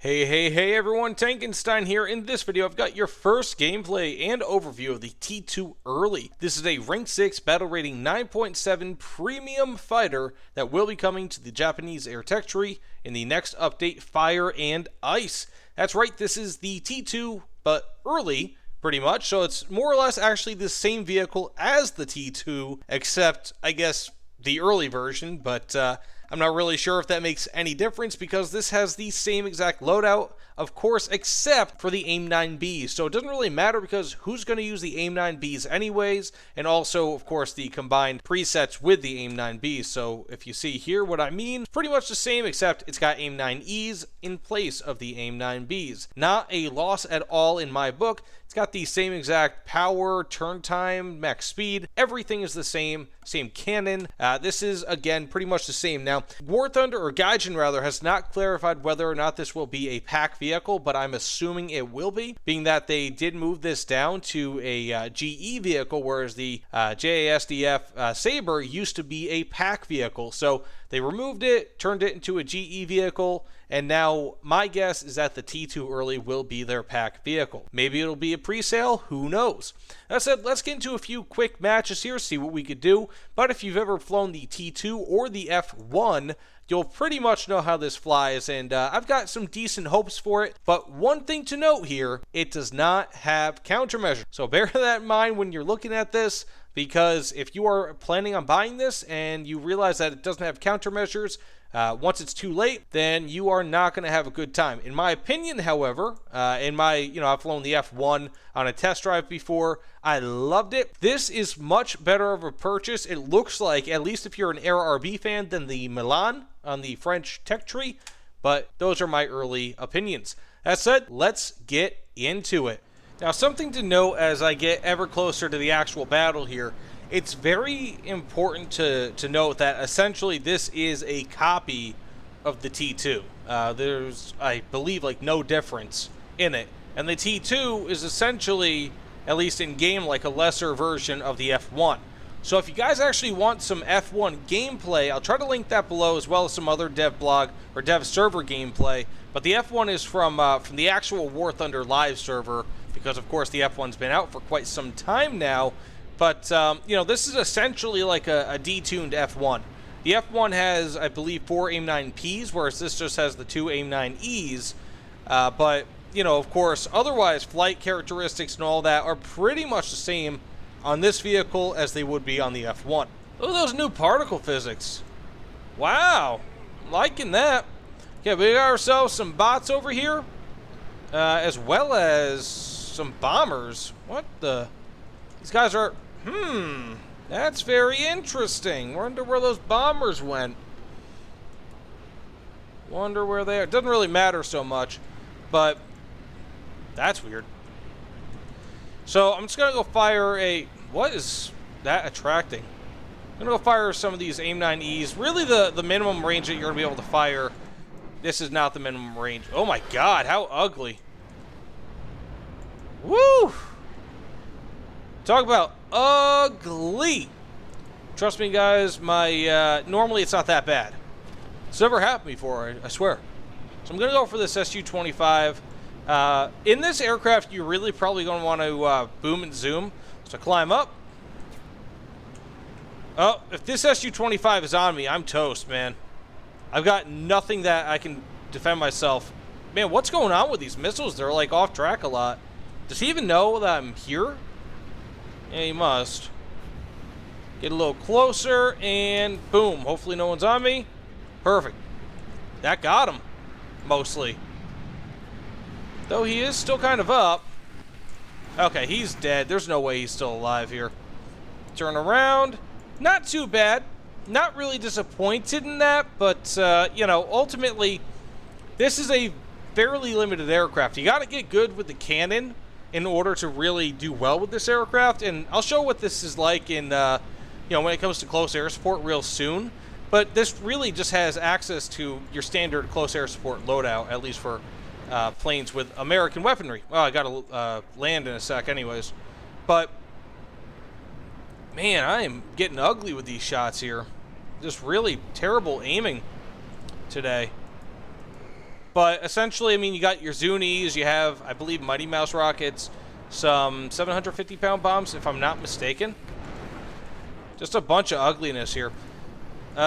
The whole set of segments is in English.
Hey everyone, Tankenstein here. In this video, I've got your first gameplay and overview of the T-2 Early. This is a Rank 6 battle rating 9.7 premium fighter that will be coming to the Japanese air tech tree in the next update, Fire and Ice. That's right, this is the T-2, but early, pretty much. So it's more or less actually the same vehicle as the T-2, except, I guess, the early version, but I'm not really sure if that makes any difference because this has the same exact loadout, of course, except for the AIM-9Bs. So it doesn't really matter because who's going to use the AIM-9Bs anyways, and also, of course, the combined presets with the AIM-9Bs. So if you see here what I mean, it's pretty much the same except it's got AIM-9Es in place of the AIM-9Bs. Not a loss at all in my book. It's got the same exact power, turn time, max speed. Everything is the same cannon. This is, again, pretty much the same. Now, War Thunder, or Gaijin rather, has not clarified whether or not this will be a pack vehicle, but I'm assuming it will be, being that they did move this down to a GE vehicle, whereas the JASDF Sabre used to be a pack vehicle. So they removed it, turned it into a GE vehicle, and now my guess is that the T-2 Early will be their pack vehicle. Maybe it'll be a pre-sale, who knows? That said, let's get into a few quick matches here, see what we could do. But if you've ever flown the T-2 or the F1, you'll pretty much know how this flies, and I've got some decent hopes for it. But one thing to note here, it does not have countermeasures. So bear that in mind when you're looking at this, because if you are planning on buying this and you realize that it doesn't have countermeasures, once it's too late, then you are not going to have a good time. In my opinion, however, I've flown the F1 on a test drive before. I loved it. This is much better of a purchase. It looks like, at least if you're an Air RB fan, than the Milan on the French tech tree. But those are my early opinions. That said, let's get into it. Now, something to note as I get ever closer to the actual battle here, it's very important to note that essentially this is a copy of the T-2. There's, I believe, like no difference in it. And the T-2 is essentially, at least in game, like a lesser version of the F1. So if you guys actually want some F1 gameplay, I'll try to link that below, as well as some other dev blog or dev server gameplay. But the F1 is from the actual War Thunder live server, because of course the F1's been out for quite some time now. But, this is essentially like a detuned F1. The F1 has, I believe, 4 AIM-9Ps, whereas this just has the 2 AIM-9Es. But, of course, otherwise, flight characteristics and all that are pretty much the same on this vehicle as they would be on the F1. Look at those new particle physics. Wow. I'm liking that. Okay, we got ourselves some bots over here, as well as some bombers. What the? These guys are... that's very interesting. Wonder where those bombers went. Wonder where they are. Doesn't really matter so much, but that's weird. So I'm just going to go fire a... What is that attracting? I'm going to go fire some of these AIM-9Es. Really the minimum range that you're going to be able to fire. This is not the minimum range. Oh my god, how ugly. Woo! Talk about ugly. Trust me, guys, normally it's not that bad. It's never happened before, I swear. So I'm going to go for this SU-25. In this aircraft, you're really probably going to want to boom and zoom. So climb up. Oh, if this SU-25 is on me, I'm toast, man. I've got nothing that I can defend myself. Man, what's going on with these missiles? They're like off track a lot. Does he even know that I'm here? Yeah, he must. Get a little closer, and boom. Hopefully no one's on me. Perfect. That got him, mostly. Though he is still kind of up. Okay, he's dead. There's no way he's still alive here. Turn around. Not too bad. Not really disappointed in that, but, ultimately, this is a fairly limited aircraft. You got to get good with the cannon in order to really do well with this aircraft, and I'll show what this is like in, when it comes to close air support real soon. But this really just has access to your standard close air support loadout, at least for planes with American weaponry. Well, I gotta land in a sec anyways. But, man, I am getting ugly with these shots here. Just really terrible aiming today. But essentially, I mean, you got your Zunies, you have, I believe, Mighty Mouse rockets, some 750-pound bombs, if I'm not mistaken. Just a bunch of ugliness here. Do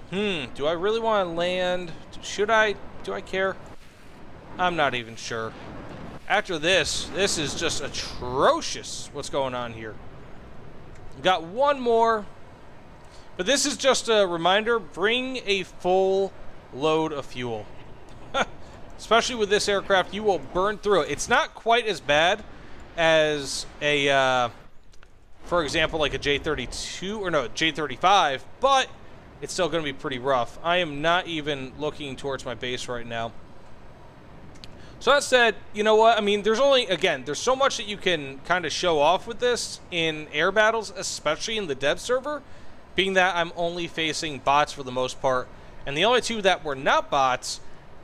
I really want to land? Should I? Do I care? I'm not even sure. After this is just atrocious what's going on here. Got one more. But this is just a reminder, bring a full load of fuel. Especially with this aircraft, you will burn through it. It's not quite as bad as a, for example, like a J-32, or no, J-35, but it's still going to be pretty rough. I am not even looking towards my base right now. So that said, you know what? I mean, there's only, again, there's so much that you can kind of show off with this in air battles, especially in the dev server, being that I'm only facing bots for the most part. And the only two that were not bots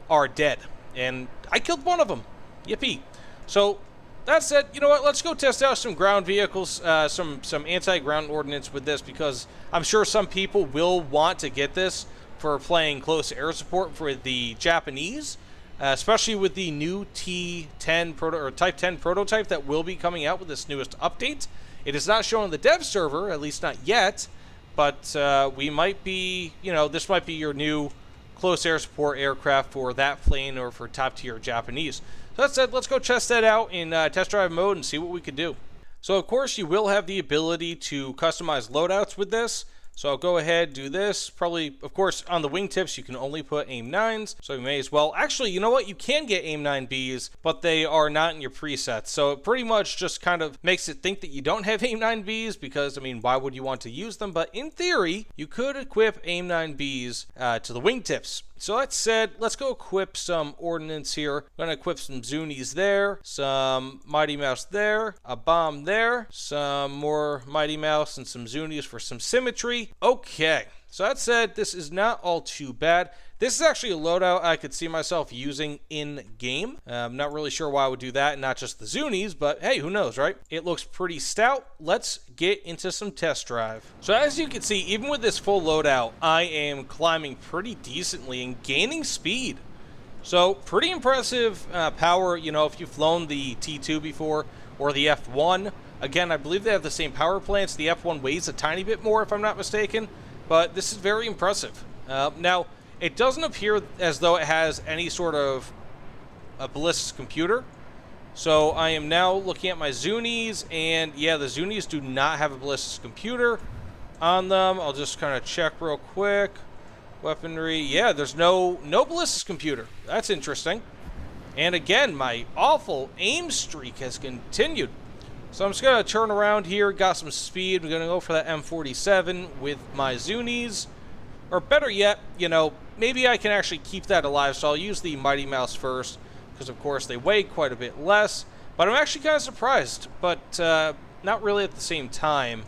are dead. And I killed one of them. Yippee. So that said, you know what? Let's go test out some ground vehicles, some anti-ground ordnance with this, because I'm sure some people will want to get this for playing close air support for the Japanese. Especially with the new T-10 Type 10 prototype that will be coming out with this newest update. It is not shown on the dev server, at least not yet, but we might be, you know, this might be your new close air support aircraft for that plane or for top tier Japanese. So that said, let's go test that out in test drive mode and see what we can do. So of course you will have the ability to customize loadouts with this. So I'll go ahead, do this. Probably, of course, on the wingtips, you can only put AIM-9s. So you may as well. Actually, you know what? You can get AIM-9Bs, but they are not in your presets. So it pretty much just kind of makes it think that you don't have AIM-9Bs because, I mean, why would you want to use them? But in theory, you could equip AIM-9Bs to the wingtips. So that said, let's go equip some ordnance here. I'm going to equip some Zunies there, some Mighty Mouse there, a bomb there, some more Mighty Mouse and some Zunies for some symmetry. Okay, so that said, this is not all too bad. This is actually a loadout I could see myself using in-game. I'm not really sure why I would do that and not just the Zunies, but hey, who knows, right? It looks pretty stout. Let's get into some test drive. So as you can see, even with this full loadout, I am climbing pretty decently and gaining speed. So pretty impressive power, you know, if you've flown the T-2 before or the F-1. Again, I believe they have the same power plants. The F-1 weighs a tiny bit more, if I'm not mistaken, but this is very impressive. Now, it doesn't appear as though it has any sort of a ballistics computer. So I am now looking at my Zunies, and yeah, the Zunies do not have a ballistics computer on them. I'll just kind of check real quick. Weaponry, yeah, there's no ballistics computer. That's interesting. And again, my awful aim streak has continued. So I'm just going to turn around here, got some speed. I'm going to go for that M47 with my Zunies. Or better yet, you know, maybe I can actually keep that alive. So I'll use the Mighty Mouse first, because of course they weigh quite a bit less. But I'm actually kind of surprised, but not really at the same time,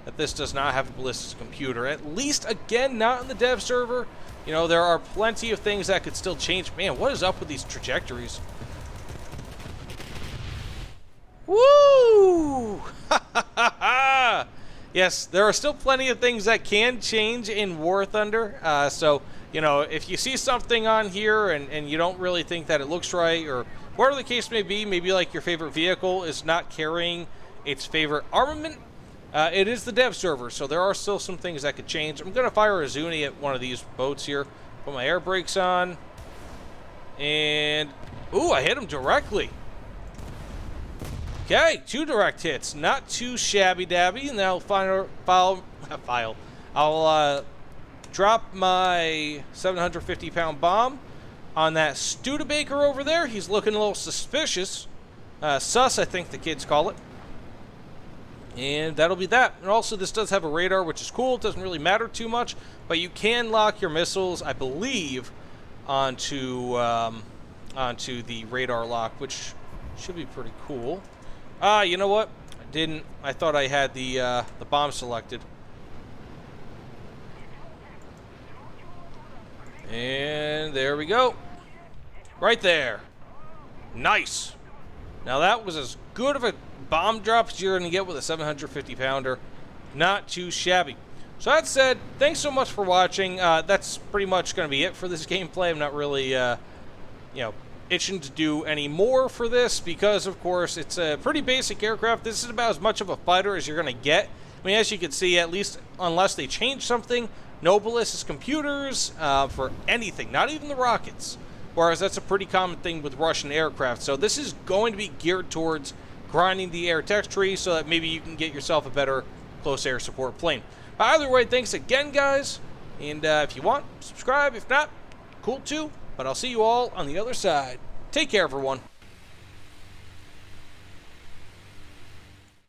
that this does not have a ballistics computer. At least, again, not in the dev server. You know, there are plenty of things that could still change. Man, what is up with these trajectories? Woo! Yes, there are still plenty of things that can change in War Thunder. So, you know, if you see something on here and you don't really think that it looks right, or whatever the case may be, maybe like your favorite vehicle is not carrying its favorite armament, it is the dev server, so there are still some things that could change. I'm going to fire a Zuni at one of these boats here. Put my air brakes on. And, ooh, I hit him directly. Okay, 2 direct hits, not too shabby-dabby, and then I'll drop my 750-pound bomb on that Studebaker over there. He's looking a little suspicious. Sus, I think the kids call it. And that'll be that. And also, this does have a radar, which is cool. It doesn't really matter too much, but you can lock your missiles, I believe, onto the radar lock, which should be pretty cool. You know what? I didn't. I thought I had the bomb selected. And there we go. Right there. Nice. Now that was as good of a bomb drop as you're going to get with a 750-pounder. Not too shabby. So that said, thanks so much for watching. That's pretty much going to be it for this gameplay. I'm not really, itching to do any more for this because, of course, it's a pretty basic aircraft. This is about as much of a fighter as you're going to get. I mean, as you can see, at least unless they change something, no ballistic computers for anything, not even the rockets. Whereas that's a pretty common thing with Russian aircraft. So this is going to be geared towards grinding the air tech tree so that maybe you can get yourself a better close air support plane. But either way, thanks again, guys. And if you want, subscribe. If not, cool too. But I'll see you all on the other side. Take care, everyone.